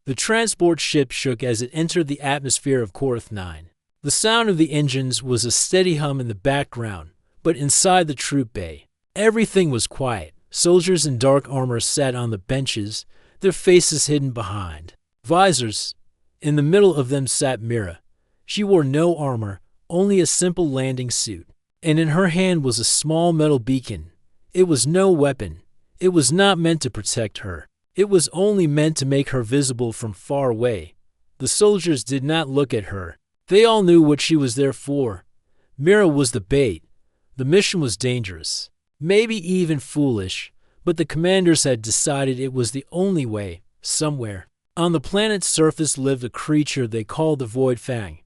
The transport ship shook as it entered the atmosphere of Korath 9. The sound of the engines was a steady hum in the background, but inside the troop bay, everything was quiet. Soldiers in dark armor sat on the benches, their faces hidden behind visors. In the middle of them sat Mira. She wore no armor, only a simple landing suit, and in her hand was a small metal beacon. It was no weapon. It was not meant to protect her. It was only meant to make her visible from far away. The soldiers did not look at her. They all knew what she was there for. Mira was the bait. The mission was dangerous, maybe even foolish, but the commanders had decided it was the only way. Somewhere on the planet's surface lived a creature they called the Void Fang.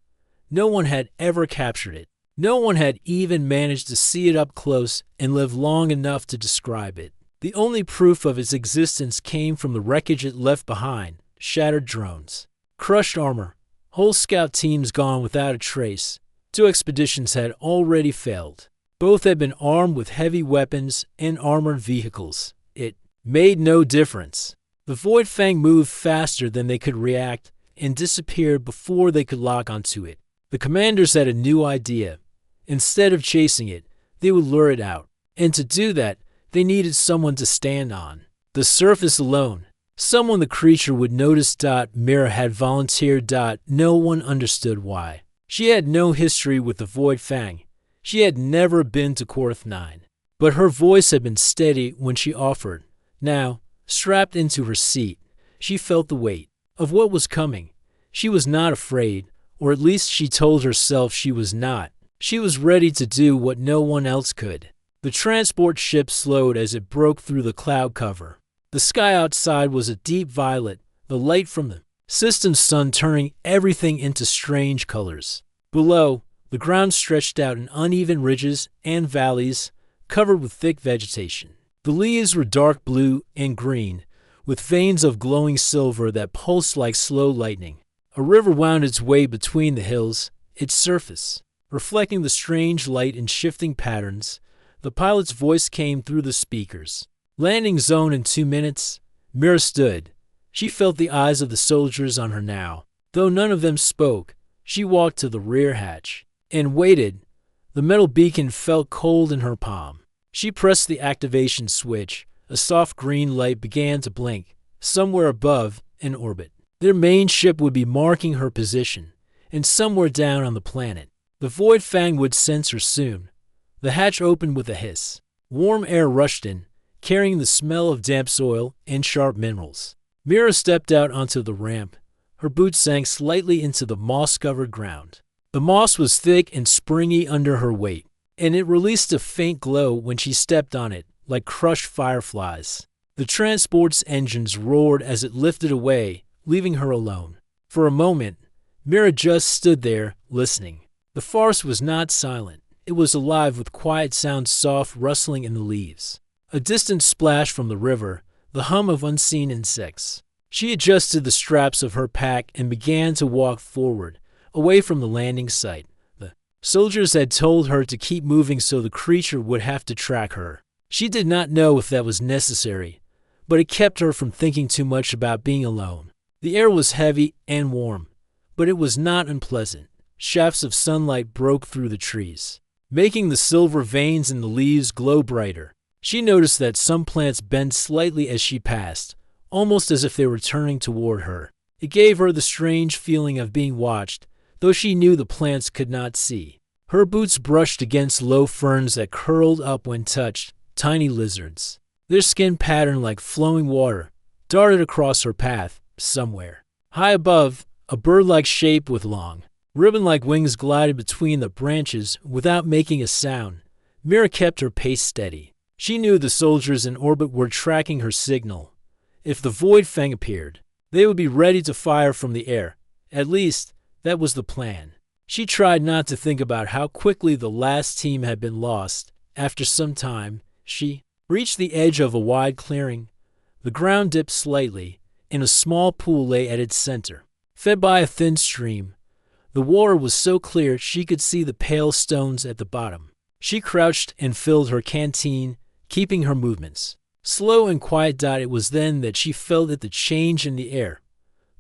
No one had ever captured it. No one had even managed to see it up close and live long enough to describe it. The only proof of its existence came from the wreckage it left behind: shattered drones, crushed armor, whole scout teams gone without a trace. 2 expeditions had already failed. Both had been armed with heavy weapons and armored vehicles. It made no difference. The Void Fang moved faster than they could react and disappeared before they could lock onto it. The commanders had a new idea. Instead of chasing it, they would lure it out. And to do that, they needed someone to stand on. The surface alone. Someone the creature would notice. Mira had volunteered. No one understood why. She had no history with the Void Fang. She had never been to Korath 9. But her voice had been steady when she offered. Now, strapped into her seat, she felt the weight of what was coming. She was not afraid, or at least she told herself she was not. She was ready to do what no one else could. The transport ship slowed as it broke through the cloud cover. The sky outside was a deep violet, the light from the system's sun turning everything into strange colors. Below, the ground stretched out in uneven ridges and valleys, covered with thick vegetation. The leaves were dark blue and green, with veins of glowing silver that pulsed like slow lightning. A river wound its way between the hills, its surface reflecting the strange light in shifting patterns. The pilot's voice came through the speakers. Landing zone in 2 minutes. Mira stood. She felt the eyes of the soldiers on her now. Though none of them spoke, she walked to the rear hatch and waited. The metal beacon felt cold in her palm. She pressed the activation switch. A soft green light began to blink. Somewhere above, in orbit, their main ship would be marking her position, and somewhere down on the planet, the Void Fang would sense her soon. The hatch opened with a hiss. Warm air rushed in, carrying the smell of damp soil and sharp minerals. Mira stepped out onto the ramp. Her boots sank slightly into the moss-covered ground. The moss was thick and springy under her weight, and it released a faint glow when she stepped on it, like crushed fireflies. The transport's engines roared as it lifted away, leaving her alone. For a moment, Mira just stood there, listening. The forest was not silent. It was alive with quiet sounds, soft rustling in the leaves, a distant splash from the river, the hum of unseen insects. She adjusted the straps of her pack and began to walk forward, away from the landing site. The soldiers had told her to keep moving so the creature would have to track her. She did not know if that was necessary, but it kept her from thinking too much about being alone. The air was heavy and warm, but it was not unpleasant. Shafts of sunlight broke through the trees, making the silver veins in the leaves glow brighter. She noticed that some plants bent slightly as she passed, almost as if they were turning toward her. It gave her the strange feeling of being watched, though she knew the plants could not see. Her boots brushed against low ferns that curled up when touched, tiny lizards. Their skin patterned like flowing water, darted across her path. Somewhere high above, a bird-like shape with long, ribbon-like wings glided between the branches without making a sound. Mira kept her pace steady. She knew the soldiers in orbit were tracking her signal. If the Void Fang appeared, they would be ready to fire from the air. At least, that was the plan. She tried not to think about how quickly the last team had been lost. After some time, she reached the edge of a wide clearing. The ground dipped slightly, and a small pool lay at its center, fed by a thin stream. The water was so clear she could see the pale stones at the bottom. She crouched and filled her canteen, keeping her movements slow and quiet. It was then that she felt the change in the air.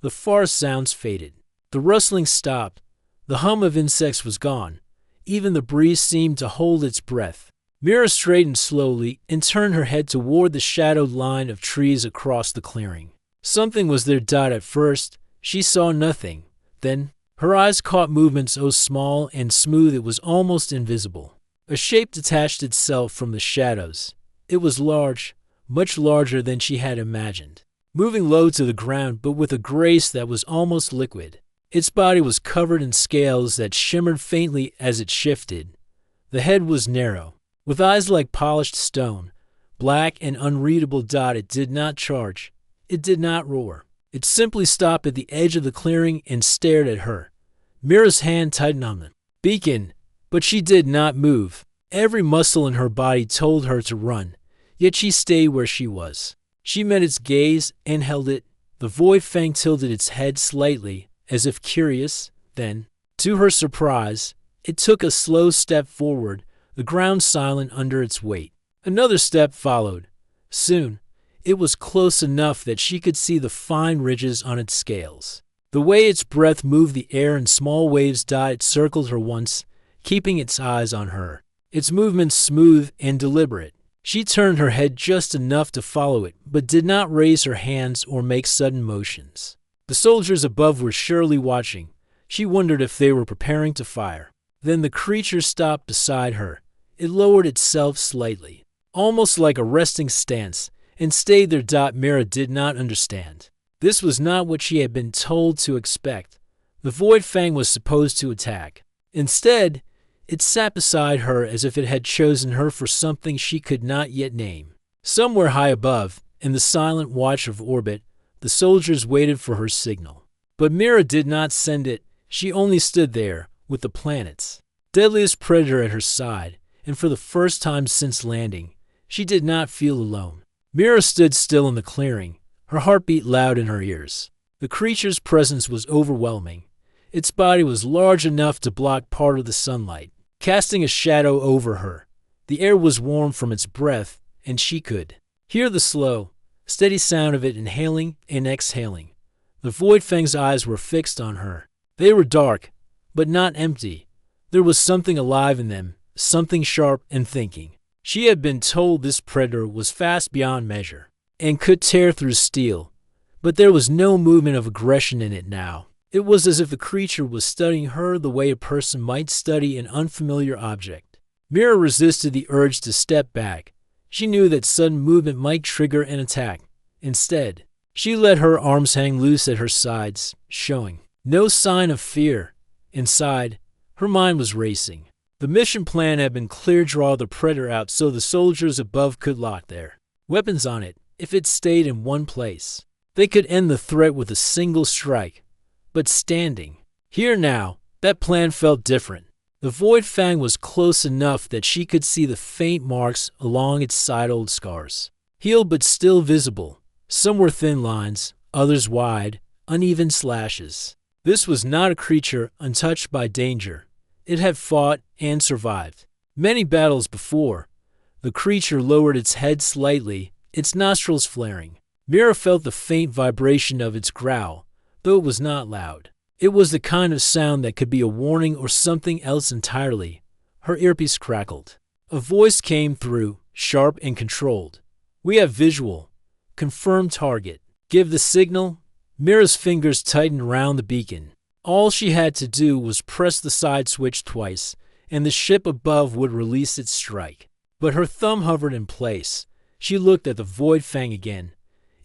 The far sounds faded. The rustling stopped. The hum of insects was gone. Even the breeze seemed to hold its breath. Mira straightened slowly and turned her head toward the shadowed line of trees across the clearing. Something was there. At first, she saw nothing. Then, her eyes caught movement so small and smooth it was almost invisible. A shape detached itself from the shadows. It was large, much larger than she had imagined, moving low to the ground but with a grace that was almost liquid. Its body was covered in scales that shimmered faintly as it shifted. The head was narrow, with eyes like polished stone, black and unreadable. It did not charge. It did not roar. It simply stopped at the edge of the clearing and stared at her. Mira's hand tightened on the beacon, but she did not move. Every muscle in her body told her to run, yet she stayed where she was. She met its gaze and held it. The void fang tilted its head slightly, as if curious. Then, to her surprise, it took a slow step forward, the ground silent under its weight. Another step followed. Soon, it was close enough that she could see the fine ridges on its scales. The way its breath moved the air in small waves. It circled her once, keeping its eyes on her. Its movements smooth and deliberate. She turned her head just enough to follow it, but did not raise her hands or make sudden motions. The soldiers above were surely watching. She wondered if they were preparing to fire. Then the creature stopped beside her. It lowered itself slightly, almost like a resting stance, and stayed there. Mira did not understand. This was not what she had been told to expect. The void fang was supposed to attack. Instead, it sat beside her as if it had chosen her for something she could not yet name. Somewhere high above, in the silent watch of orbit, the soldiers waited for her signal. But Mira did not send it. She only stood there, with the planet's deadliest predator at her side, and for the first time since landing, she did not feel alone. Mira stood still in the clearing, her heartbeat loud in her ears. The creature's presence was overwhelming. Its body was large enough to block part of the sunlight, casting a shadow over her. The air was warm from its breath, and she could hear the slow, steady sound of it inhaling and exhaling. The void fang's eyes were fixed on her. They were dark, but not empty. There was something alive in them, something sharp and thinking. She had been told this predator was fast beyond measure and could tear through steel, but there was no movement of aggression in it now. It was as if the creature was studying her the way a person might study an unfamiliar object. Mira resisted the urge to step back. She knew that sudden movement might trigger an attack. Instead, she let her arms hang loose at her sides, showing no sign of fear. Inside, her mind was racing. The mission plan had been clear: draw the predator out so the soldiers above could lock their weapons on it. If it stayed in one place, they could end the threat with a single strike. But standing here now, that plan felt different. The void fang was close enough that she could see the faint marks along its side-old scars. Healed but still visible. Some were thin lines, others wide, uneven slashes. This was not a creature untouched by danger. It had fought and survived many battles before. The creature lowered its head slightly, its nostrils flaring. Mira felt the faint vibration of its growl, though it was not loud. It was the kind of sound that could be a warning or something else entirely. Her earpiece crackled. A voice came through, sharp and controlled. "We have visual. Confirm target. Give the signal." Mira's fingers tightened around the beacon. All she had to do was press the side switch twice, and the ship above would release its strike. But her thumb hovered in place. She looked at the void fang again.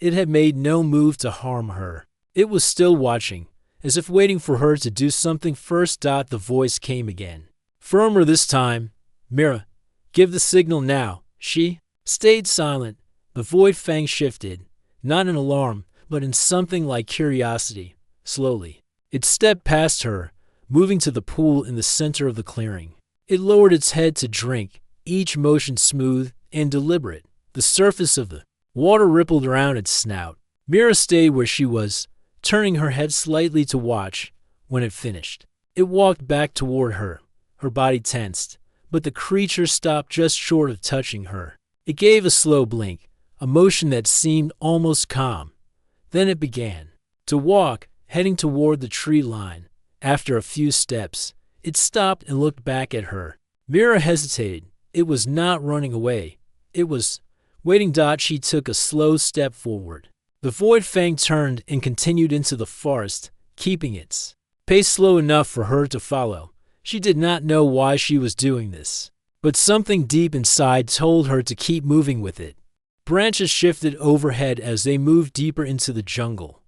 It had made no move to harm her. It was still watching, as if waiting for her to do something first. The voice came again. Firmer this time. "Mira, give the signal now." She stayed silent. The void fang shifted, not in alarm, but in something like curiosity. Slowly, it stepped past her, moving to the pool in the center of the clearing. It lowered its head to drink, each motion smooth and deliberate. The surface of the water rippled around its snout. Mira stayed where she was, turning her head slightly to watch. When it finished, it walked back toward her. Her body tensed, but the creature stopped just short of touching her. It gave a slow blink, a motion that seemed almost calm. Then it began. to walk, heading toward the tree line. After a few steps, it stopped and looked back at her. Mira hesitated. It was not running away. It was waiting. She took a slow step forward. The Void Fang turned and continued into the forest, keeping its pace slow enough for her to follow. She did not know why she was doing this, but something deep inside told her to keep moving with it. Branches shifted overhead as they moved deeper into the jungle.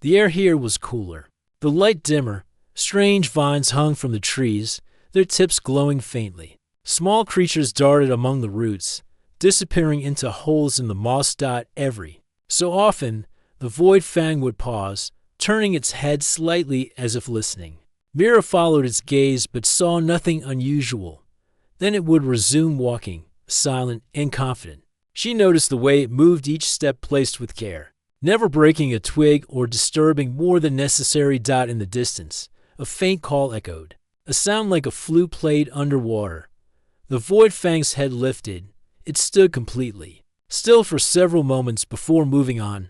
The air here was cooler, the light dimmer. Strange vines hung from the trees, their tips glowing faintly. Small creatures darted among the roots, disappearing into holes in the moss. Every so often, the Void Fang would pause, turning its head slightly as if listening. Mira followed its gaze but saw nothing unusual. Then it would resume walking, silent and confident. She noticed the way it moved, each step placed with care, never breaking a twig or disturbing more than necessary. In the distance, a faint call echoed, a sound like a flute played underwater. The Void Fang's head lifted. It stood completely still for several moments before moving on.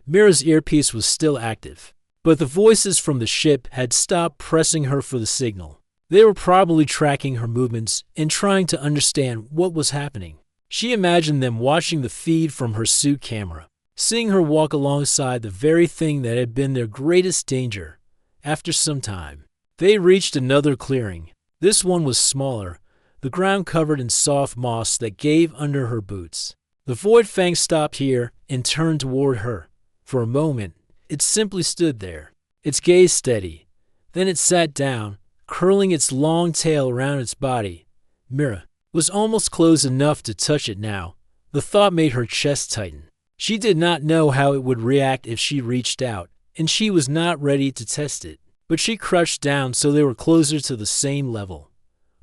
Mira's earpiece was still active, but the voices from the ship had stopped pressing her for the signal. They were probably tracking her movements and trying to understand what was happening. She imagined them watching the feed from her suit camera, seeing her walk alongside the very thing that had been their greatest danger. After some time, they reached another clearing. This one was smaller, the ground covered in soft moss that gave under her boots. The Void Fang stopped here and turned toward her. For a moment, it simply stood there, its gaze steady. Then it sat down, curling its long tail around its body. Mira was almost close enough to touch it now. The thought made her chest tighten. She did not know how it would react if she reached out, and she was not ready to test it. But she crouched down so they were closer to the same level.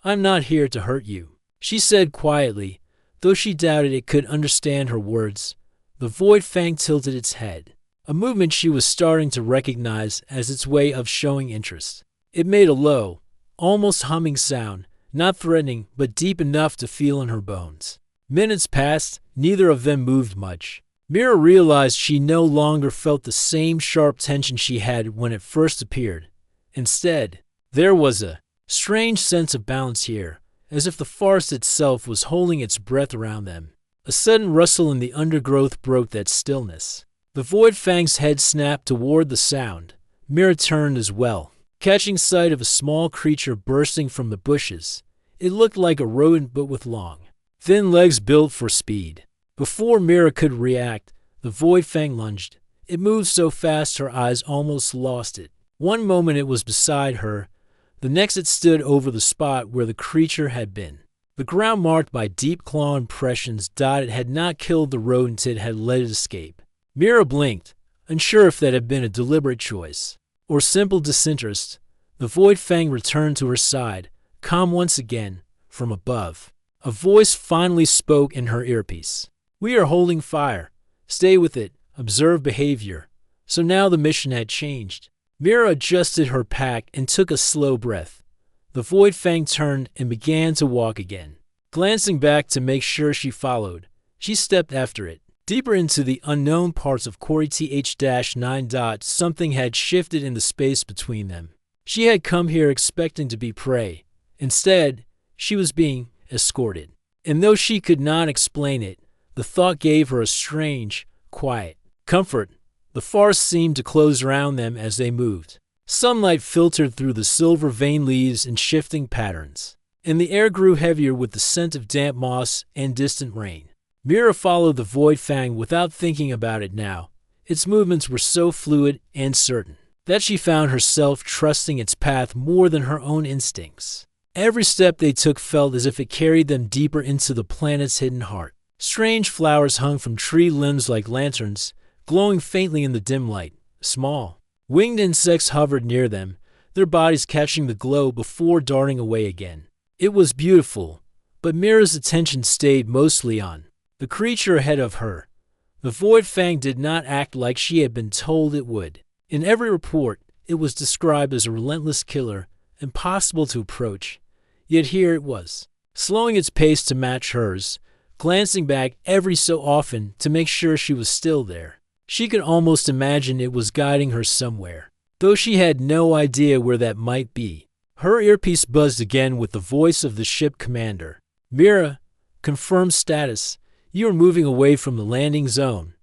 "I'm not here to hurt you," she said quietly, though she doubted it could understand her words. The Void Fang tilted its head, a movement she was starting to recognize as its way of showing interest. It made a low, almost humming sound, not threatening but deep enough to feel in her bones. Minutes passed, neither of them moved much. Mira realized she no longer felt the same sharp tension she had when it first appeared. Instead, there was a strange sense of balance here, as if the forest itself was holding its breath around them. A sudden rustle in the undergrowth broke that stillness. The Void Fang's head snapped toward the sound. Mira turned as well, catching sight of a small creature bursting from the bushes. It looked like a rodent but with long, thin legs built for speed. Before Mira could react, the Void Fang lunged. It moved so fast her eyes almost lost it. One moment it was beside her, the next it stood over the spot where the creature had been. The ground marked by deep claw impressions. It had not killed the rodent, it had let it escape. Mira blinked, unsure if that had been a deliberate choice or simple disinterest. The Void Fang returned to her side, calm once again. From above, a voice finally spoke in her earpiece. "We are holding fire. Stay with it. Observe behavior." So now the mission had changed. Mira adjusted her pack and took a slow breath. The Void Fang turned and began to walk again. Glancing back to make sure she followed, she stepped after it, deeper into the unknown parts of Corey Th-9. Something had shifted in the space between them. She had come here expecting to be prey. Instead, she was being escorted. And though she could not explain it, the thought gave her a strange, quiet comfort. The forest seemed to close around them as they moved. Sunlight filtered through the silver-veined leaves in shifting patterns, and the air grew heavier with the scent of damp moss and distant rain. Mira followed the Void Fang without thinking about it now. Its movements were so fluid and certain that she found herself trusting its path more than her own instincts. Every step they took felt as if it carried them deeper into the planet's hidden heart. Strange flowers hung from tree limbs like lanterns, glowing faintly in the dim light. Small, winged insects hovered near them, their bodies catching the glow before darting away again. It was beautiful, but Mira's attention stayed mostly on the creature ahead of her. The Void Fang did not act like she had been told it would. In every report, it was described as a relentless killer, impossible to approach. Yet here it was, slowing its pace to match hers, glancing back every so often to make sure she was still there. She could almost imagine it was guiding her somewhere, though she had no idea where that might be. Her earpiece buzzed again with the voice of the ship commander. Mira, confirm status. You are moving away from the landing zone.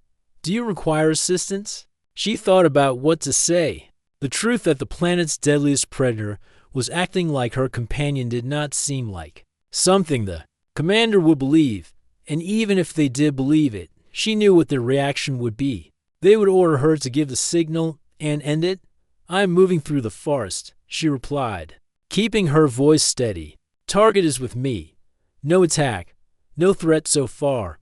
Do you require assistance? She thought about what to say. The truth that the planet's deadliest predator was acting like her companion did not seem like something the commander would believe, and even if they did believe it, she knew what their reaction would be. They would order her to give the signal and end it. I am moving through the forest, she replied, keeping her voice steady. Target is with me. No attack. No threat so far.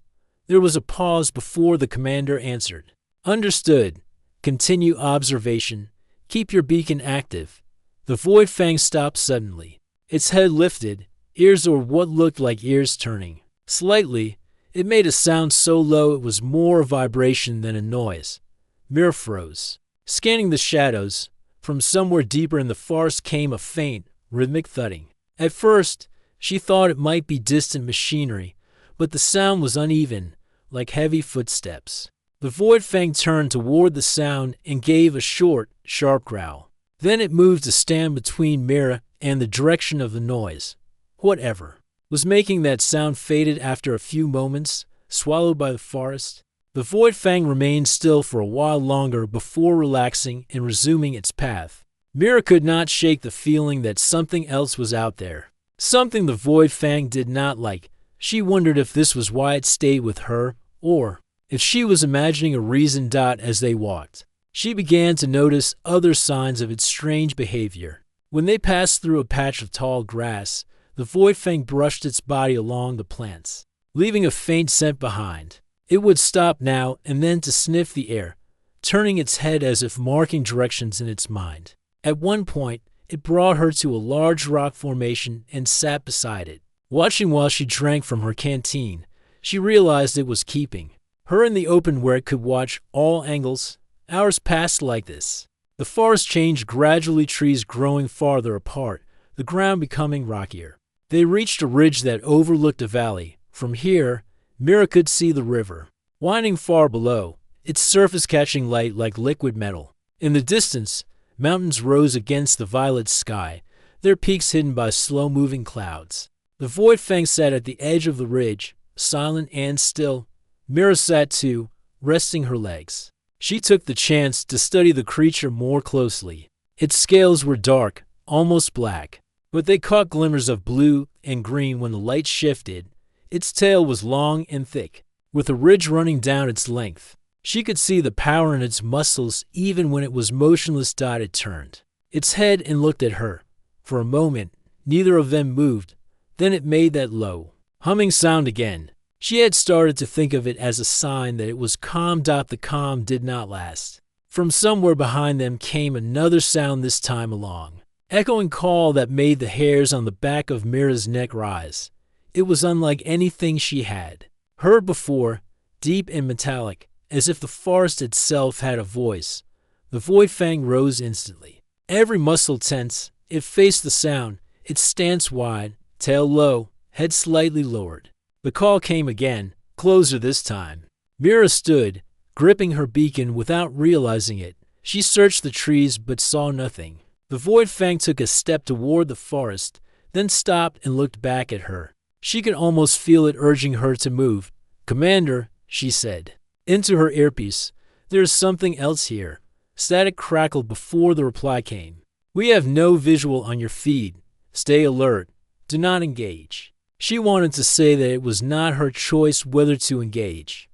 There was a pause before the commander answered. Understood. Continue observation. Keep your beacon active. The Void Fang stopped suddenly. Its head lifted, ears or what looked like ears turning. Slightly, it made a sound so low it was more a vibration than a noise. Mira froze. Scanning the shadows, from somewhere deeper in the forest came a faint, rhythmic thudding. At first, she thought it might be distant machinery, but the sound was uneven, like heavy footsteps. The Void Fang turned toward the sound and gave a short, sharp growl. Then it moved to stand between Mira and the direction of the noise. Whatever was making that sound faded after a few moments, swallowed by the forest. The Void Fang remained still for a while longer before relaxing and resuming its path. Mira could not shake the feeling that something else was out there. Something the Void Fang did not like. She wondered if this was why it stayed with her, or if she was imagining a reason. As they walked, she began to notice other signs of its strange behavior. When they passed through a patch of tall grass, the Void Fang brushed its body along the plants, leaving a faint scent behind. It would stop now and then to sniff the air, turning its head as if marking directions in its mind. At one point, it brought her to a large rock formation and sat beside it. Watching while she drank from her canteen, she realized it was keeping her in the open where it could watch all angles. Hours passed like this. The forest changed gradually, trees growing farther apart, the ground becoming rockier. They reached a ridge that overlooked a valley. From here, Mira could see the river, winding far below, its surface catching light like liquid metal. In the distance, mountains rose against the violet sky, their peaks hidden by slow-moving clouds. The Void Fang sat at the edge of the ridge, silent and still. Mira sat too, resting her legs. She took the chance to study the creature more closely. Its scales were dark, almost black, but they caught glimmers of blue and green when the light shifted. Its tail was long and thick, with a ridge running down its length. She could see the power in its muscles even when it was motionless. It turned its head and looked at her. For a moment, neither of them moved. Then it made that low, humming sound again. She had started to think of it as a sign that it was calm. The calm did not last. From somewhere behind them came another sound, this time a long, echoing call that made the hairs on the back of Mira's neck rise. It was unlike anything she had heard before, deep and metallic, as if the forest itself had a voice. The Void Fang rose instantly. Every muscle tense, it faced the sound, its stance wide, tail low, head slightly lowered. The call came again, closer this time. Mira stood, gripping her beacon without realizing it. She searched the trees but saw nothing. The Void Fang took a step toward the forest, then stopped and looked back at her. She could almost feel it urging her to move. "Commander," she said into her earpiece, "there is something else here." Static crackled before the reply came. "We have no visual on your feed. Stay alert. Do not engage." She wanted to say that it was not her choice whether to engage,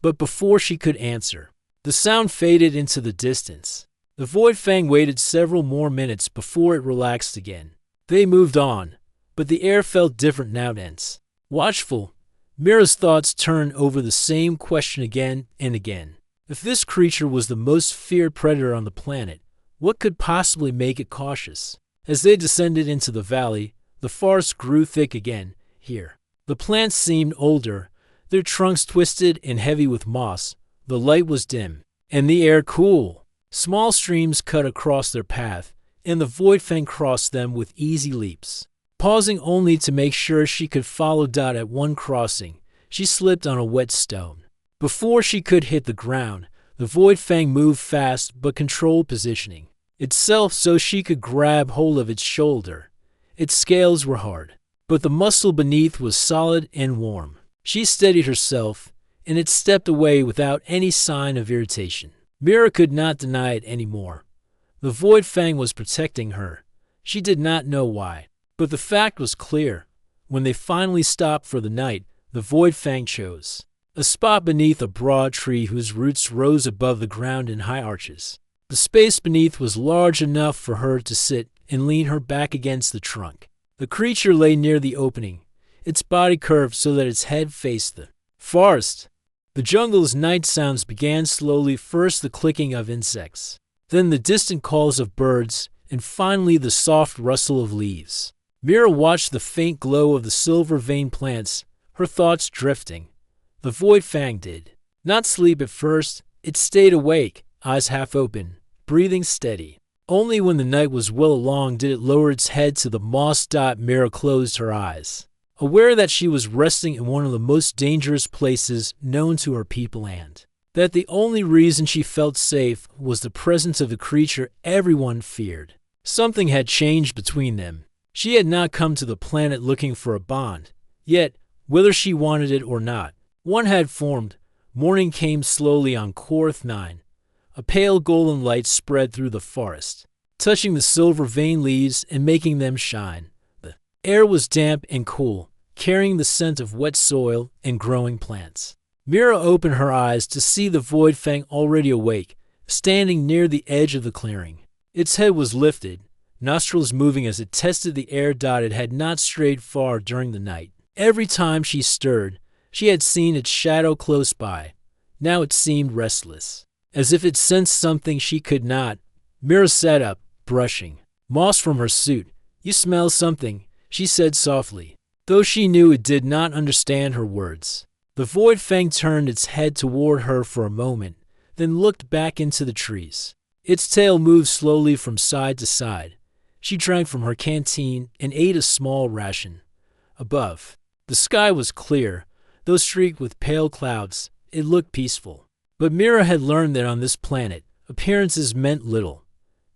but before she could answer, the sound faded into the distance. The Void Fang waited several more minutes before it relaxed again. They moved on, but the air felt different now. Dense, watchful, Mira's thoughts turned over the same question again and again. If this creature was the most feared predator on the planet, what could possibly make it cautious? As they descended into the valley, the forest grew thick again. Here, the plants seemed older, their trunks twisted and heavy with moss. The light was dim, and the air cool. Small streams cut across their path, and the Void Fang crossed them with easy leaps. Pausing only to make sure she could follow. At one crossing, she slipped on a wet stone. Before she could hit the ground, The Void Fang moved fast but controlled positioning itself so she could grab hold of its shoulder. Its scales were hard, but the muscle beneath was solid and warm. She steadied herself, and it stepped away without any sign of irritation. Mira could not deny it anymore. The Void Fang was protecting her. She did not know why, but the fact was clear. When they finally stopped for the night, the Void Fang chose a spot beneath a broad tree whose roots rose above the ground in high arches. The space beneath was large enough for her to sit and lean her back against the trunk. The creature lay near the opening, its body curved so that its head faced the forest. The jungle's night sounds began slowly, first the clicking of insects, then the distant calls of birds, and finally the soft rustle of leaves. Mira watched the faint glow of the silver-veined plants, her thoughts drifting. The Void Fang did not sleep at first. It stayed awake, eyes half open, breathing steady. Only when the night was well along did it lower its head to the moss. Mira closed her eyes, aware that she was resting in one of the most dangerous places known to her people and that the only reason she felt safe was the presence of the creature everyone feared. Something had changed between them. She had not come to the planet looking for a bond, yet, whether she wanted it or not, one had formed. Morning came slowly on Korth 9. A pale golden light spread through the forest, touching the silver-veined leaves and making them shine. The air was damp and cool, carrying the scent of wet soil and growing plants. Mira opened her eyes to see the Void Fang already awake, standing near the edge of the clearing. Its head was lifted, nostrils moving as it tested the air. It had not strayed far during the night. Every time she stirred, she had seen its shadow close by. Now it seemed restless, as if it sensed something she could not. Mira sat up, brushing moss from her suit. "You smell something," she said softly, though she knew it did not understand her words. The Void Fang turned its head toward her for a moment, then looked back into the trees. Its tail moved slowly from side to side. She drank from her canteen and ate a small ration. Above, the sky was clear, though streaked with pale clouds. It looked peaceful. But Mira had learned that on this planet, appearances meant little.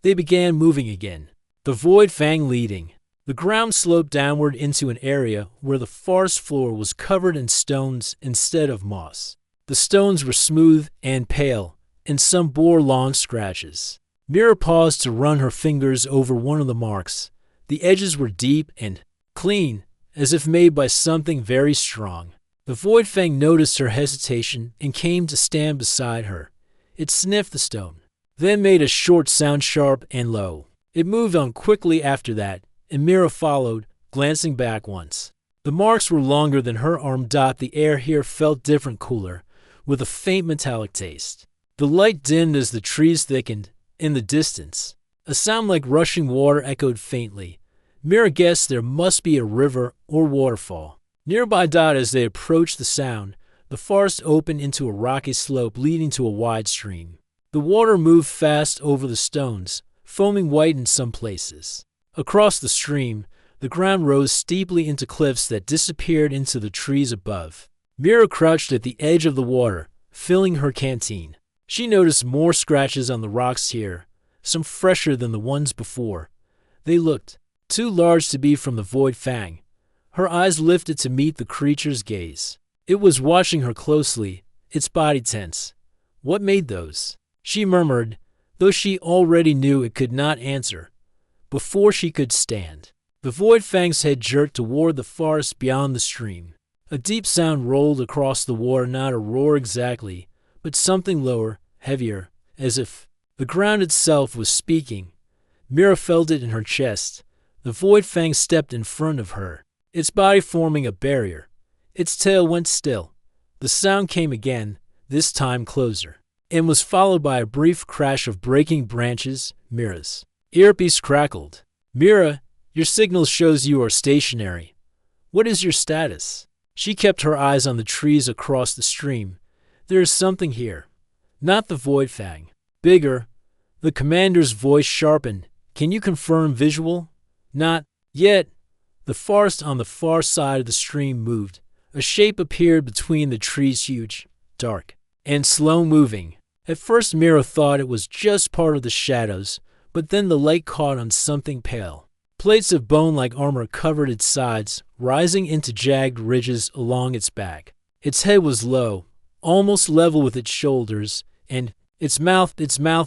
They began moving again, the Void Fang leading. The ground sloped downward into an area where the forest floor was covered in stones instead of moss. The stones were smooth and pale, and some bore long scratches. Mira paused to run her fingers over one of the marks. The edges were deep and clean, as if made by something very strong. The Void Fang noticed her hesitation and came to stand beside her. It sniffed the stone, then made a short sound, sharp and low. It moved on quickly after that, and Mira followed, glancing back once. The marks were longer than her arm. The air here felt different, cooler, with a faint metallic taste. The light dimmed as the trees thickened. In the distance, a sound like rushing water echoed faintly. Mira guessed there must be a river or waterfall nearby. As they approached the sound, the forest opened into a rocky slope leading to a wide stream. The water moved fast over the stones, foaming white in some places. Across the stream, the ground rose steeply into cliffs that disappeared into the trees above. Mira crouched at the edge of the water, filling her canteen. She noticed more scratches on the rocks here, some fresher than the ones before. They looked too large to be from the Void Fang. Her eyes lifted to meet the creature's gaze. It was watching her closely, its body tense. "What made those?" she murmured, though she already knew it could not answer. Before she could stand, the Void Fang's head jerked toward the forest beyond the stream. A deep sound rolled across the water, not a roar exactly, but something lower, heavier, as if the ground itself was speaking. Mira felt it in her chest. The Void Fang stepped in front of her, its body forming a barrier. Its tail went still. The sound came again, this time closer, and was followed by a brief crash of breaking branches. Mira's earpiece crackled. "Mira, your signal shows you are stationary. What is your status?" She kept her eyes on the trees across the stream. "There is something here." "Not the Void Fang. Bigger." The commander's voice sharpened. "Can you confirm visual?" "Not yet." The forest on the far side of the stream moved. A shape appeared between the trees, huge, dark, and slow-moving. At first Mira thought it was just part of the shadows, but then the light caught on something pale. Plates of bone-like armor covered its sides, rising into jagged ridges along its back. Its head was low, almost level with its shoulders, and its mouth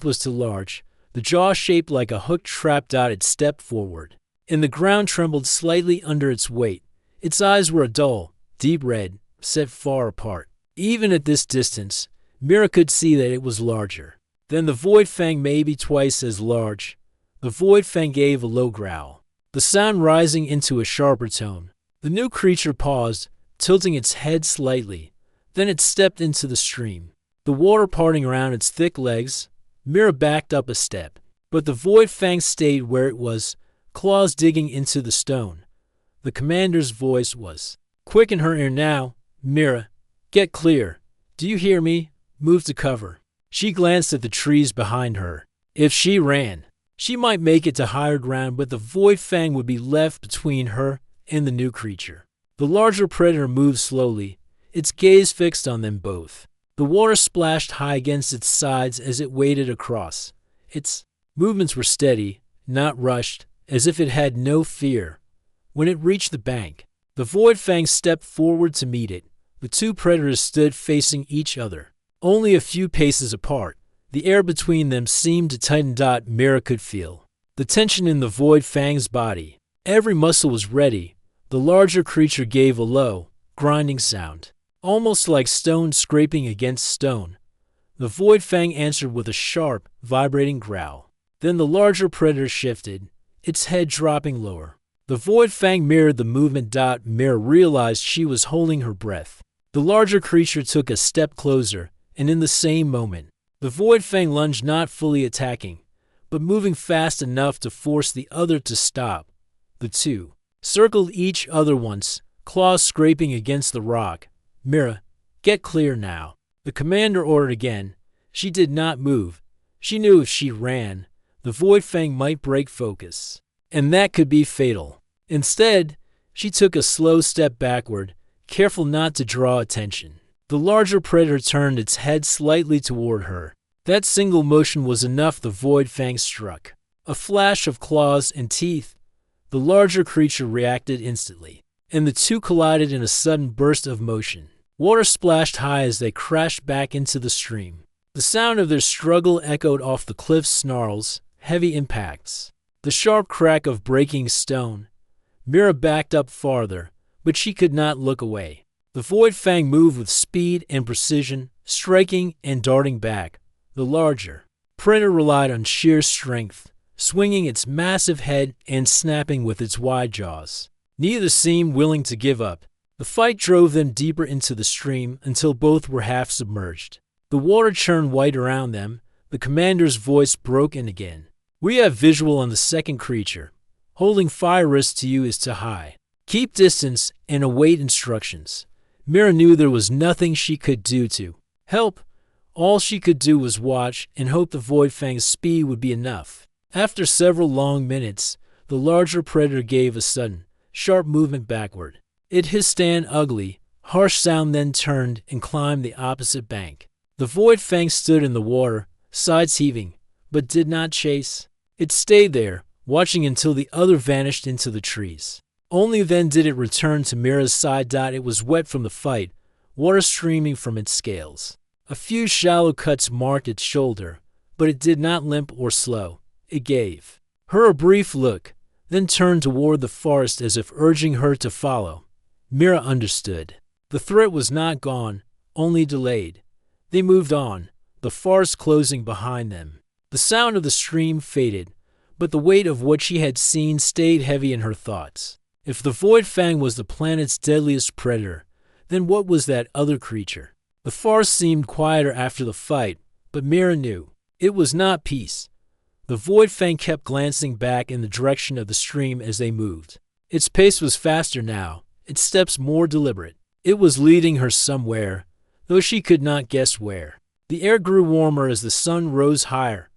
was too large. The jaw shaped like a hook trap. It stepped forward, and the ground trembled slightly under its weight. Its eyes were a dull, deep red, set far apart. Even at this distance, Mira could see that it was larger than the Void Fang, maybe twice as large. The Void Fang gave a low growl, the sound rising into a sharper tone. The new creature paused, tilting its head slightly. Then it stepped into the stream, the water parting around its thick legs. Mira backed up a step, but the Void Fang stayed where it was, claws digging into the stone. The commander's voice was quick in her ear now. "Mira, get clear. Do you hear me? Move to cover." She glanced at the trees behind her. If she ran, she might make it to higher ground, but the Void Fang would be left between her and the new creature. The larger predator moved slowly, its gaze fixed on them both. The water splashed high against its sides as it waded across. Its movements were steady, not rushed, as if it had no fear. When it reached the bank, the Void Fang stepped forward to meet it. The two predators stood facing each other, only a few paces apart. The air between them seemed to tighten. Mira could feel the tension in the Void Fang's body. Every muscle was ready. The larger creature gave a low, grinding sound, almost like stone scraping against stone. The Void Fang answered with a sharp, vibrating growl. Then the larger predator shifted, its head dropping lower. The Void Fang mirrored the movement. Mira realized she was holding her breath. The larger creature took a step closer, and in the same moment, the Void Fang lunged, not fully attacking, but moving fast enough to force the other to stop. The two circled each other once, claws scraping against the rock. "Mira, get clear now," the commander ordered again. She did not move. She knew if she ran, the Void Fang might break focus, and that could be fatal. Instead, she took a slow step backward, careful not to draw attention. The larger predator turned its head slightly toward her. That single motion was enough. The Void Fang struck. A flash of claws and teeth. The larger creature reacted instantly, and the two collided in a sudden burst of motion. Water splashed high as they crashed back into the stream. The sound of their struggle echoed off the cliff's snarls, heavy impacts, the sharp crack of breaking stone. Mira backed up farther, but she could not look away. The Void Fang moved with speed and precision, striking and darting back. The larger predator relied on sheer strength, swinging its massive head and snapping with its wide jaws. Neither seemed willing to give up. The fight drove them deeper into the stream until both were half submerged. The water churned white around them. The commander's voice broke in again. "We have visual on the second creature. Holding fire risk to you is too high. Keep distance and await instructions." Mira knew there was nothing she could do to help. All she could do was watch and hope the Void Fang's speed would be enough. After several long minutes, the larger predator gave a sudden, sharp movement backward. It hissed an ugly, harsh sound, then turned and climbed the opposite bank. The Void Fang stood in the water, sides heaving, but did not chase. It stayed there, watching until the other vanished into the trees. Only then did it return to Mira's side. It was wet from the fight, water streaming from its scales. A few shallow cuts marked its shoulder, but it did not limp or slow. It gave her a brief look, then turned toward the forest as if urging her to follow. Mira understood. The threat was not gone, only delayed. They moved on, the forest closing behind them. The sound of the stream faded, but the weight of what she had seen stayed heavy in her thoughts. If the Void Fang was the planet's deadliest predator, then what was that other creature? The forest seemed quieter after the fight, but Mira knew it was not peace. The Void Fang kept glancing back in the direction of the stream as they moved. Its pace was faster now, its steps more deliberate. It was leading her somewhere, though she could not guess where. The air grew warmer as the sun rose higher.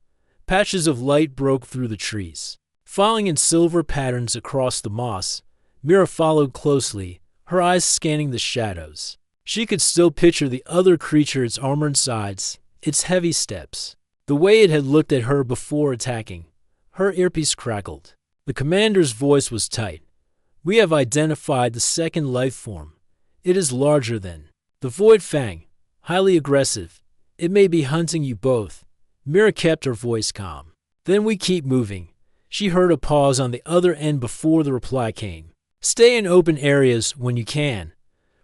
Patches of light broke through the trees, falling in silver patterns across the moss. Mira followed closely, her eyes scanning the shadows. She could still picture the other creature, its armored sides, its heavy steps. The way it had looked at her before attacking. Her earpiece crackled. The commander's voice was tight. "We have identified the second life form. It is larger than the Void Fang, highly aggressive. It may be hunting you both." Mira kept her voice calm. "Then we keep moving." She heard a pause on the other end before the reply came. "Stay in open areas when you can.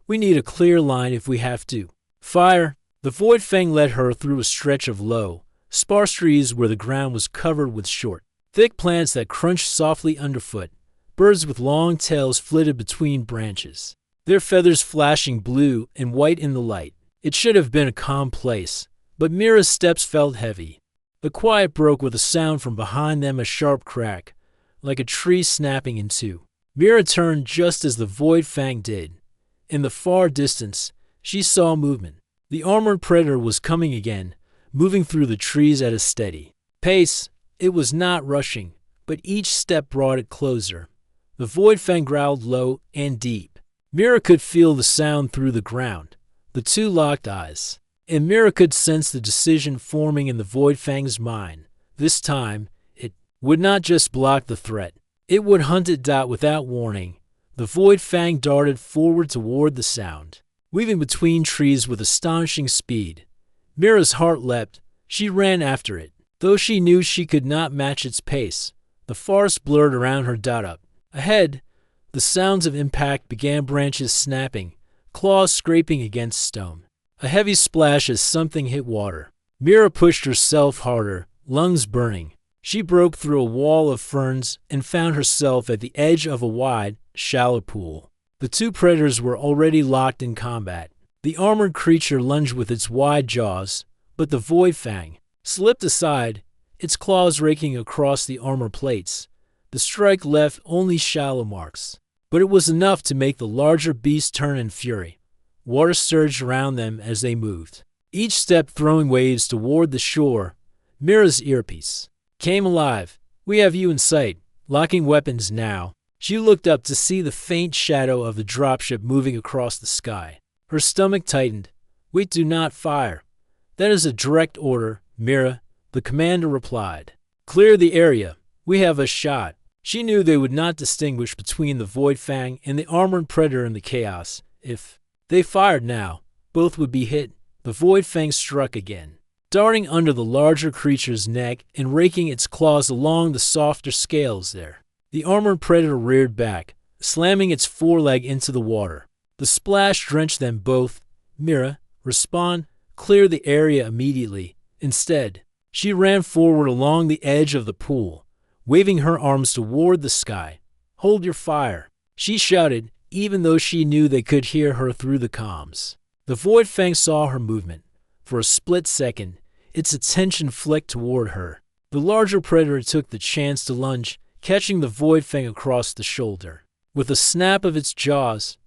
We need a clear line if we have to. Fire." The Void Fang led her through a stretch of low, sparse trees where the ground was covered with short, thick plants that crunched softly underfoot. Birds with long tails flitted between branches, their feathers flashing blue and white in the light. It should have been a calm place, but Mira's steps felt heavy. The quiet broke with a sound from behind them, a sharp crack, like a tree snapping in two. Mira turned just as the Void Fang did. In the far distance, she saw movement. The armored predator was coming again, moving through the trees at a steady pace. It was not rushing, but each step brought it closer. The Void Fang growled low and deep. Mira could feel the sound through the ground. The two locked eyes, and Mira could sense the decision forming in the Void Fang's mind. This time, it would not just block the threat. It would hunt it without warning. The Void Fang darted forward toward the sound, weaving between trees with astonishing speed. Mira's heart leapt. She ran after it, though she knew she could not match its pace. The forest blurred around her. Up ahead, the sounds of impact began, branches snapping, claws scraping against stone. A heavy splash as something hit water. Mira pushed herself harder, lungs burning. She broke through a wall of ferns and found herself at the edge of a wide, shallow pool. The two predators were already locked in combat. The armored creature lunged with its wide jaws, but the Void Fang slipped aside, its claws raking across the armor plates. The strike left only shallow marks, but it was enough to make the larger beast turn in fury. Water surged around them as they moved, each step throwing waves toward the shore. Mira's earpiece came alive. "We have you in sight." Locking weapons now, she looked up to see the faint shadow of the dropship moving across the sky. Her stomach tightened. "Wait, do not fire." "That is a direct order, Mira," the commander replied. "Clear the area. We have a shot." She knew they would not distinguish between the Void Fang and the armored predator in the chaos. If they fired now, both would be hit. The Void Fang struck again, darting under the larger creature's neck and raking its claws along the softer scales there. The armored predator reared back, slamming its foreleg into the water. The splash drenched them both. Mira, respond, clear the area immediately. Instead, she ran forward along the edge of the pool, waving her arms toward the sky. "Hold your fire," she shouted, even though she knew they could hear her through the comms. The Void Fang saw her movement. For a split second, its attention flicked toward her. The larger predator took the chance to lunge, catching the Void Fang across the shoulder. With a snap of its jaws,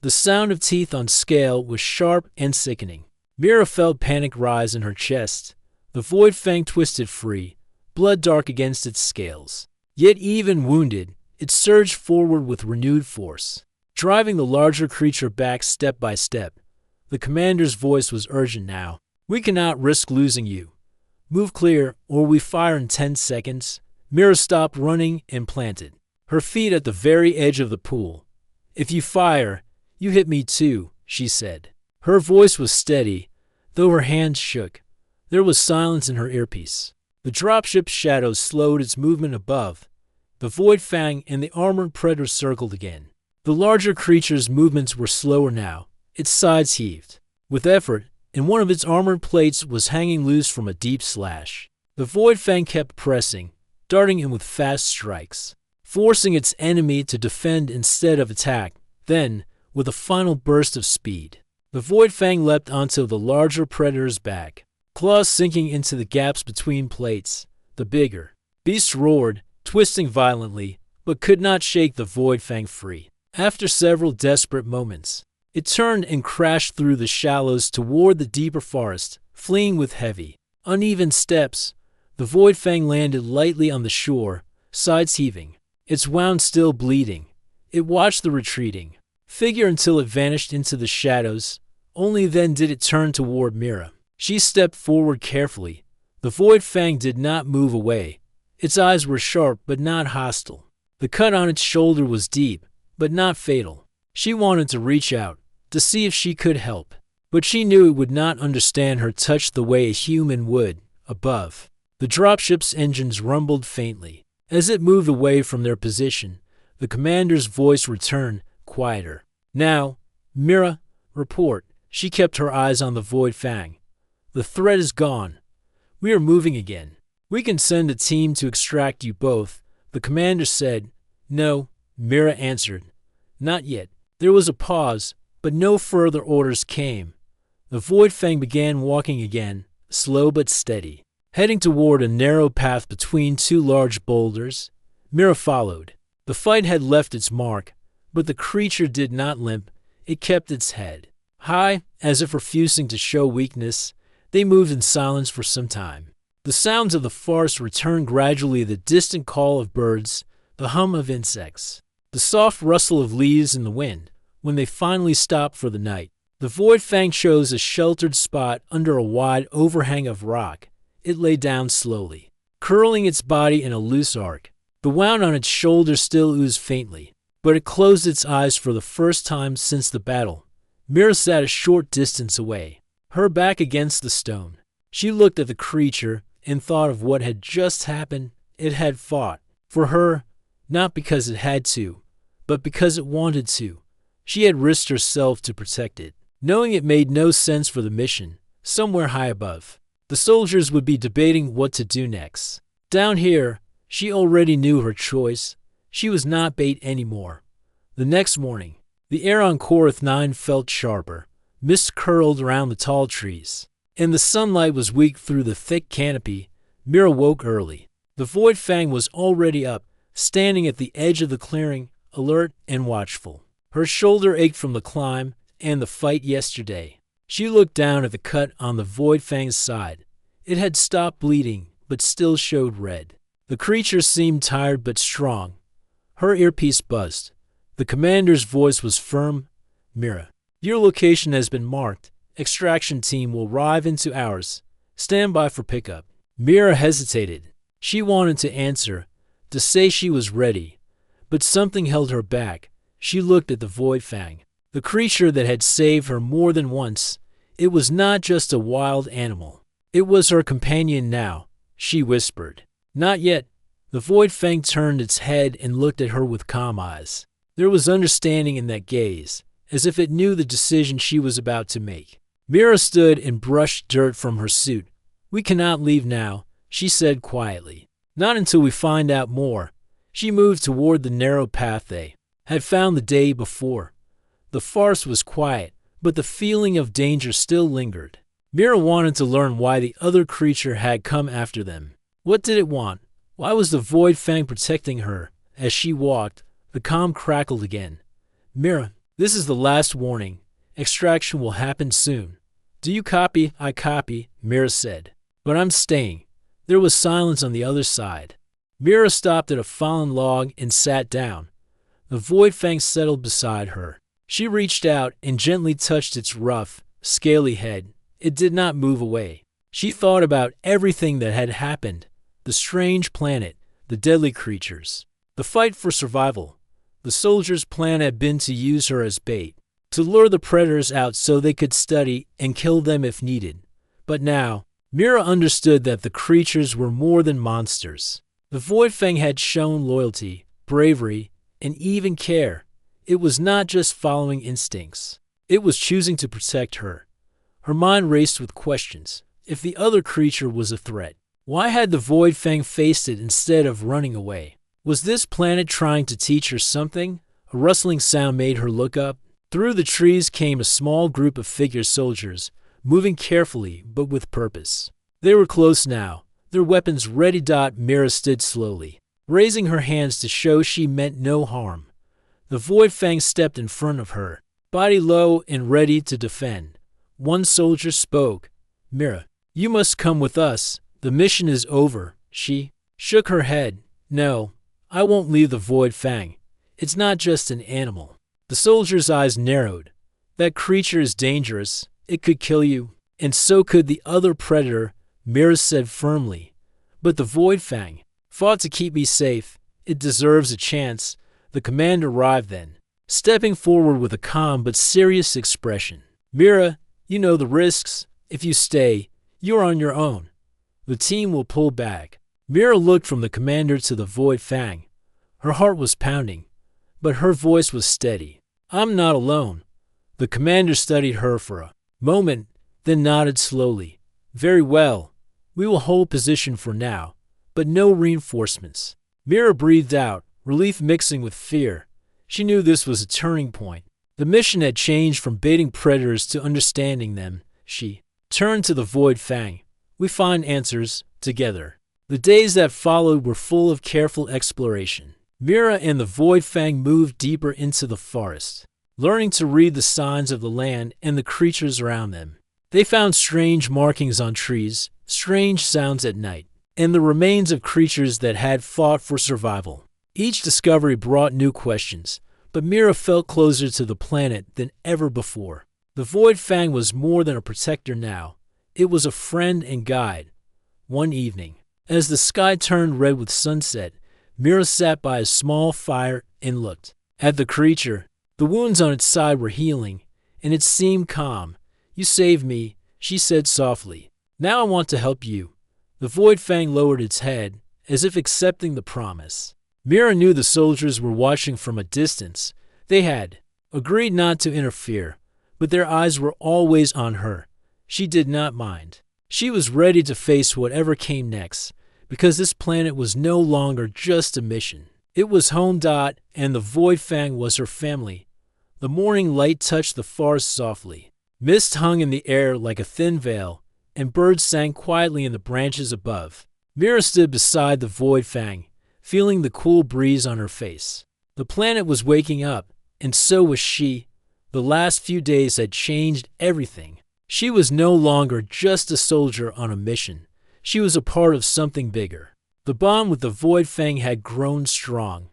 the sound of teeth on scale was sharp and sickening. Mira felt panic rise in her chest. The Void Fang twisted free, blood dark against its scales. Yet even wounded, it surged forward with renewed force, driving the larger creature back step by step. The commander's voice was urgent now. "We cannot risk losing you. Move clear, or we fire in 10 seconds. Mira stopped running and planted her feet at the very edge of the pool. "If you fire, you hit me too," she said. Her voice was steady, though her hands shook. There was silence in her earpiece. The dropship's shadow slowed its movement above. The Void Fang and the armored predator circled again. The larger creature's movements were slower now. Its sides heaved with effort, and one of its armored plates was hanging loose from a deep slash. The Void Fang kept pressing, darting in with fast strikes, forcing its enemy to defend instead of attack. Then, with a final burst of speed, the Void Fang leapt onto the larger predator's back, claws sinking into the gaps between plates. The bigger beast roared, twisting violently, but could not shake the Void Fang free. After several desperate moments, it turned and crashed through the shallows toward the deeper forest, fleeing with heavy, uneven steps. The Void Fang landed lightly on the shore, sides heaving, its wound still bleeding. It watched the retreating figure until it vanished into the shadows. Only then did it turn toward Mira. She stepped forward carefully. The Void Fang did not move away. Its eyes were sharp but not hostile. The cut on its shoulder was deep, but not fatal. She wanted to reach out, to see if she could help. But she knew it would not understand her touch the way a human would, above. The dropship's engines rumbled faintly. As it moved away from their position, the commander's voice returned, quieter. Now, Mira, report. She kept her eyes on the Void Fang. The threat is gone. We are moving again. We can send a team to extract you both, the commander said. No, Mira answered. Not yet. There was a pause, but no further orders came. The Void Fang began walking again, slow but steady. Heading toward a narrow path between two large boulders, Mira followed. The fight had left its mark, but the creature did not limp. It kept its head high, as if refusing to show weakness. They moved in silence for some time. The sounds of the farce returned gradually, the distant call of birds, the hum of insects, the soft rustle of leaves in the wind. When they finally stopped for the night, the Void Fang chose a sheltered spot under a wide overhang of rock. It lay down slowly, curling its body in a loose arc. The wound on its shoulder still oozed faintly, but it closed its eyes for the first time since the battle. Mira sat a short distance away, her back against the stone. She looked at the creature and thought of what had just happened. It had fought for her, not because it had to, but because it wanted to. She had risked herself to protect it, knowing it made no sense for the mission. Somewhere high above, the soldiers would be debating what to do next. Down here, she already knew her choice. She was not bait anymore. The next morning, the air on Korath 9 felt sharper. Mist curled around the tall trees, and the sunlight was weak through the thick canopy. Mira woke early. The Void Fang was already up, standing at the edge of the clearing, alert and watchful. Her shoulder ached from the climb and the fight yesterday. She looked down at the cut on the Void Fang's side. It had stopped bleeding, but still showed red. The creature seemed tired but strong. Her earpiece buzzed. The commander's voice was firm. Mira, your location has been marked. Extraction team will arrive in 2 hours. Stand by for pickup. Mira hesitated. She wanted to answer, to say she was ready, but something held her back. She looked at the Void Fang, the creature that had saved her more than once. It was not just a wild animal. It was her companion now. She whispered, "Not yet." The Void Fang turned its head and looked at her with calm eyes. There was understanding in that gaze, as if it knew the decision she was about to make. Mira stood and brushed dirt from her suit. "We cannot leave now," she said quietly. "Not until we find out more." She moved toward the narrow path they had found the day before. The farce was quiet, but the feeling of danger still lingered. Mira wanted to learn why the other creature had come after them. What did it want? Why was the Void Fang protecting her? As she walked, the comm crackled again. "Mira, this is the last warning. Extraction will happen soon." "Do you copy?" "I copy," Mira said. "But I'm staying." There was silence on the other side. Mira stopped at a fallen log and sat down. The Void Fang settled beside her. She reached out and gently touched its rough, scaly head. It did not move away. She thought about everything that had happened. The strange planet, the deadly creatures, the fight for survival. The soldiers' plan had been to use her as bait, to lure the predators out so they could study and kill them if needed. But now, Mira understood that the creatures were more than monsters. The Void Fang had shown loyalty, bravery, and even care. It was not just following instincts. It was choosing to protect her. Her mind raced with questions. If the other creature was a threat, why had the Void Fang faced it instead of running away? Was this planet trying to teach her something? A rustling sound made her look up. Through the trees came a small group of figure soldiers, moving carefully but with purpose. They were close now, their weapons ready. Mira stood slowly, raising her hands to show she meant no harm. The Void Fang stepped in front of her, body low and ready to defend. One soldier spoke. "Mira, you must come with us. The mission is over." She shook her head. "No, I won't leave the Void Fang. It's not just an animal." The soldier's eyes narrowed. "That creature is dangerous. It could kill you." And so could the other predator, Mira said firmly. But the Void Fang fought to keep me safe. It deserves a chance. The commander arrived then, stepping forward with a calm but serious expression. Mira, you know the risks. If you stay, you're on your own. The team will pull back. Mira looked from the commander to the Void Fang. Her heart was pounding, but her voice was steady. I'm not alone. The commander studied her for a moment, then nodded slowly. Very well. We will hold position for now, but no reinforcements. Mira breathed out, relief mixing with fear. She knew this was a turning point. The mission had changed from baiting predators to understanding them. She turned to the Void Fang. We find answers together. The days that followed were full of careful exploration. Mira and the Void Fang moved deeper into the forest, learning to read the signs of the land and the creatures around them. They found strange markings on trees, strange sounds at night, and the remains of creatures that had fought for survival. Each discovery brought new questions, but Mira felt closer to the planet than ever before. The Void Fang was more than a protector now. It was a friend and guide. One evening, as the sky turned red with sunset, Mira sat by a small fire and looked at the creature. The wounds on its side were healing, and it seemed calm. You saved me, she said softly. Now I want to help you. The Void Fang lowered its head, as if accepting the promise. Mira knew the soldiers were watching from a distance. They had agreed not to interfere, but their eyes were always on her. She did not mind. She was ready to face whatever came next, because this planet was no longer just a mission. It was home. And the Void Fang was her family. The morning light touched the forest softly. Mist hung in the air like a thin veil, and birds sang quietly in the branches above. Mira stood beside the Void Fang, feeling the cool breeze on her face. The planet was waking up, and so was she. The last few days had changed everything. She was no longer just a soldier on a mission. She was a part of something bigger. The bond with the Void Fang had grown strong.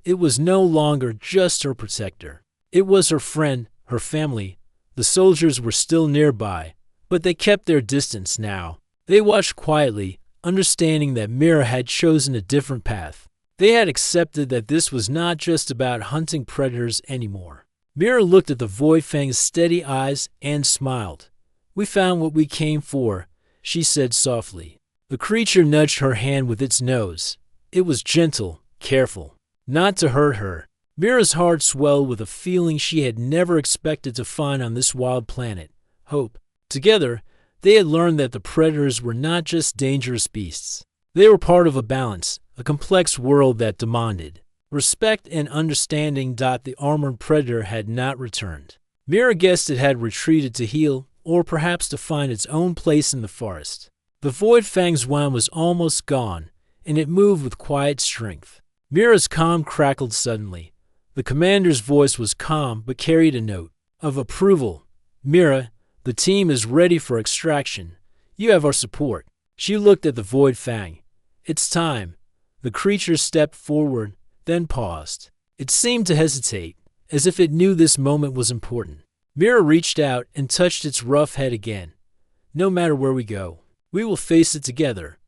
It was no longer just her protector. It was her friend, her family. The soldiers were still nearby, but they kept their distance now. They watched quietly, understanding that Mira had chosen a different path. They had accepted that this was not just about hunting predators anymore. Mira looked at the Void Fang's steady eyes and smiled. We found what we came for, she said softly. The creature nudged her hand with its nose. It was gentle, careful, not to hurt her. Mira's heart swelled with a feeling she had never expected to find on this wild planet: hope. Together, they had learned that the predators were not just dangerous beasts. They were part of a balance, a complex world that demanded respect and understanding. The armored predator had not returned. Mira guessed it had retreated to heal, or perhaps to find its own place in the forest. The Void Fang's wand was almost gone, and it moved with quiet strength. Mira's calm crackled suddenly. The commander's voice was calm but carried a note of approval. Mira, the team is ready for extraction. You have our support. She looked at the Void Fang. It's time. The creature stepped forward, then paused. It seemed to hesitate, as if it knew this moment was important. Mira reached out and touched its rough head again. No matter where we go, we will face it together.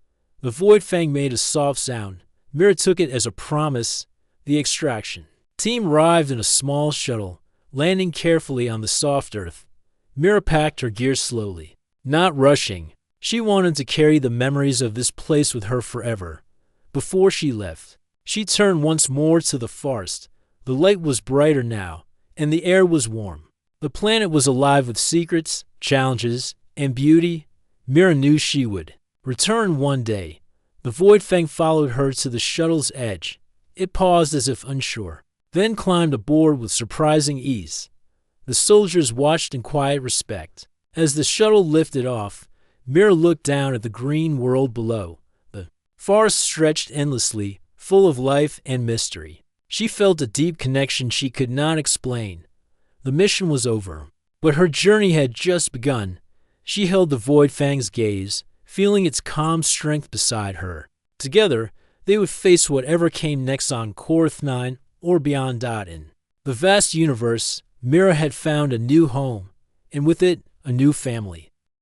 The Void Fang made a soft sound. Mira took it as a promise. The extraction team arrived in a small shuttle, landing carefully on the soft earth. Mira packed her gear slowly, not rushing. She wanted to carry the memories of this place with her forever. Before she left, she turned once more to the forest. The light was brighter now, and the air was warm. The planet was alive with secrets, challenges, and beauty. Mira knew she would return one day. The Void Fang followed her to the shuttle's edge. It paused as if unsure, then climbed aboard with surprising ease. The soldiers watched in quiet respect. As the shuttle lifted off, Mira looked down at the green world below. The forest stretched endlessly, full of life and mystery. She felt a deep connection she could not explain. The mission was over, but her journey had just begun. She held the Void Fang's gaze, feeling its calm strength beside her. Together, they would face whatever came next on Korth 9 or beyond. In the vast universe, Mira had found a new home, and with it, a new family.